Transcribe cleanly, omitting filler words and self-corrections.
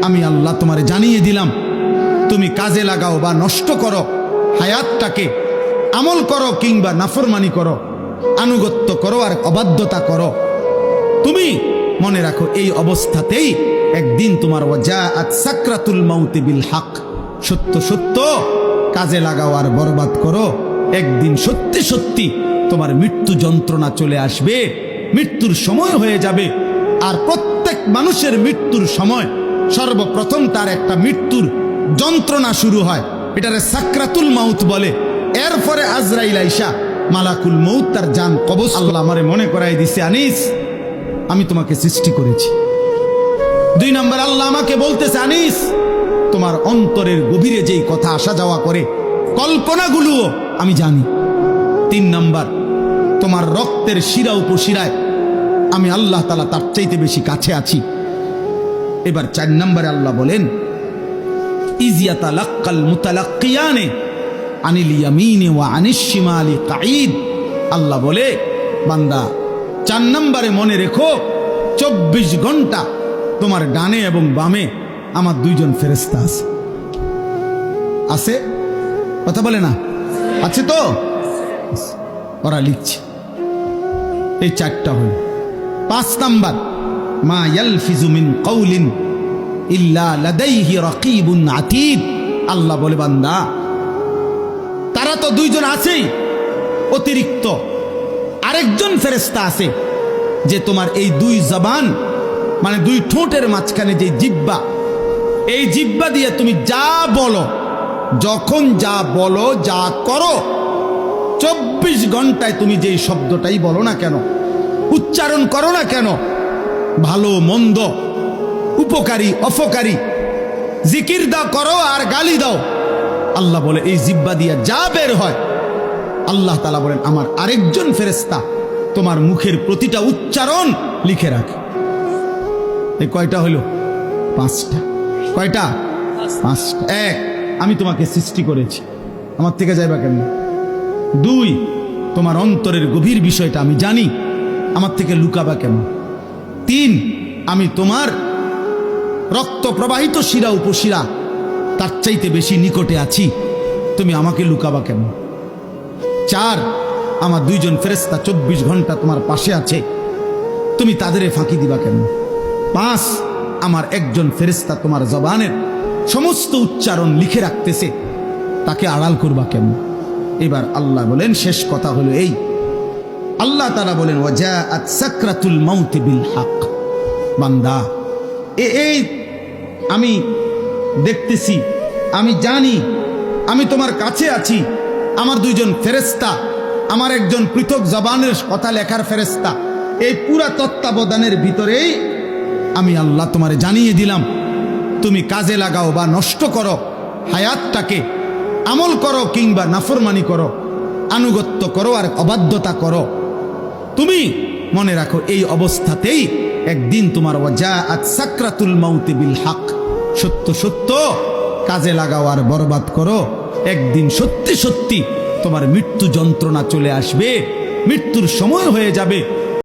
আমি আল্লাহ তোমারে জানিয়ে দিলাম, তুমি কাজে লাগাও বা নষ্ট করো হায়াতটাকে, আমল করো কিংবা নাফরমানি করো, আনুগত্য করো আর অবাধ্যতা করো, তুমি মনে রাখো এই অবস্থাতেই একদিন তোমার ওয়াজাআত সাকরাতুল মাউতি বিল হক, সত্য সত্য কাজে লাগাও আর বরবাদ করো, একদিন সত্যি সত্যি তোমার মৃত্যু যন্ত্রণা চলে আসবে, মৃত্যুর সময় হয়ে যাবে। আর প্রত্যেক মানুষের মৃত্যুর সময় সর্বপ্রথম তার একটা মৃত্যুর যন্ত্রণা শুরু হয়, এটারে সাকরাতুল মাউত বলে। এরপরে আজরাইল আইসা মালাকুল মউত তার জান কবজ। আল্লাহ আমারে মনে করাই দিছে, আনিস আমি তোমাকে সৃষ্টি করেছি। 2 নম্বর আল্লাহ আমাকে বলতেছে, আনিস তোমার অন্তরের গভীরে যেই কথা আসা যাওয়া করে কল্পনাগুলোও আমি জানি। 3 নম্বর তোমার রক্তের শিরা উপশিরায় আমি আল্লাহ তাআলা তার চাইতে বেশি কাছে আছি। এবার 4 নম্বরে আল্লাহ বলেন, ইজিয়াতালাক্কাল মুতালাক্কিয়ানে আনিল ইয়ামিনি ওয়া আনিশ শিমালি কাঈদ। আল্লাহ বলে, বান্দা 4 নম্বরে মনে রেখো, 24 ঘন্টা তোমার ডানে এবং বামে আমার 2 জন ফেরেশতা আছে। আছে? কথা বলে না? আছে তো? ওরা লিখছে। এই 4টা হল। 5 নাম্বার, মা ইয়ালফিজু মিন কাউলিন ইল্লা লাদাইহি রাকিবুন আতীদ। আল্লাহ বলে, বান্দা তারা তো 2 জন আছেই, অতিরিক্ত আরেকজন ফেরেশতা আছে যে তোমার এই 2 জবান মানে 2 ঠোঁটের মাঝখানে যে জিহ্বা, এই জিহ্বা দিয়ে তুমি যা বলো, যখন যা বলো, যা করো, 24 ঘন্টায় তুমি যেই শব্দটাই বলো না কেন, উচ্চারণ করো না কেন, ভালো মন্দ, উপকারী অপকারী, জিকির দাও করো আর গালি দাও, আল্লাহ বলে এই জিহ্বা দিয়ে যা বের হয়, আল্লাহ তাআলা বলেন আমার আরেকজন ফেরেশতা তোমার মুখের প্রতিটা উচ্চারণ লিখে রাখে। এই কয়টা হলো? 5টা। কয়টা? 5টা। 1, আমি তোমাকে সৃষ্টি করেছি, আমার থেকে যাইবা কেমন? 2, তোমার অন্তরের গভীর বিষয়টা আমি জানি, আমার থেকে লুকাবা কেমন? 3, আমি তোমার রক্ত প্রবাহিত শিরা উপশিরা তার চাইতে বেশি নিকটে আছি, তুমি আমাকে লুকাবা কেমন? 4, আমার 2 জন ফেরেশতা 24 ঘন্টা তোমার পাশে আছে, তুমি তাদের ফাঁকি দিবা কেমন? 5, আমার একজন ফেরেশতা তোমার জবানের সমস্ত উচ্চারণ লিখে রাখতেছে, তাকে আড়াল করবা কেমন? এবার আল্লাহ বলেন, শেষ কথা হলো এই, আল্লাহ তাআলা বলেন, ওয়াজাআত সাকরাতুল মাউতি বিল হক। বান্দা এই আমি দেখতেছি, আমি জানি, আমি তোমার কাছে আছি, আমার 2 জন ফেরেশতা, আমার একজন পৃথক জবানের কথা লেখার ফেরেশতা, এই পুরা তত্ত্বাবধানের ভিতরেই আমি আল্লাহ তোমারে জানিয়ে দিলাম, তুমি কাজে লাগাও বা নষ্ট করো হায়াতটাকে, আমল করো কিংবা নাফরমানি করো, আনুগত্য করো আর অবাধ্যতা করো, তুমি মনে রাখো এই অবস্থাতেই একদিন তোমার ওয়াজাআত সাকরাতুল মাউতি বিল হক, সত্য সত্য কাজে লাগাও আর বরবাদ করো, একদিন সত্যি সত্যি তোমার মৃত্যু যন্ত্রণা চলে আসবে, মৃত্যুর সময় হয়ে যাবে।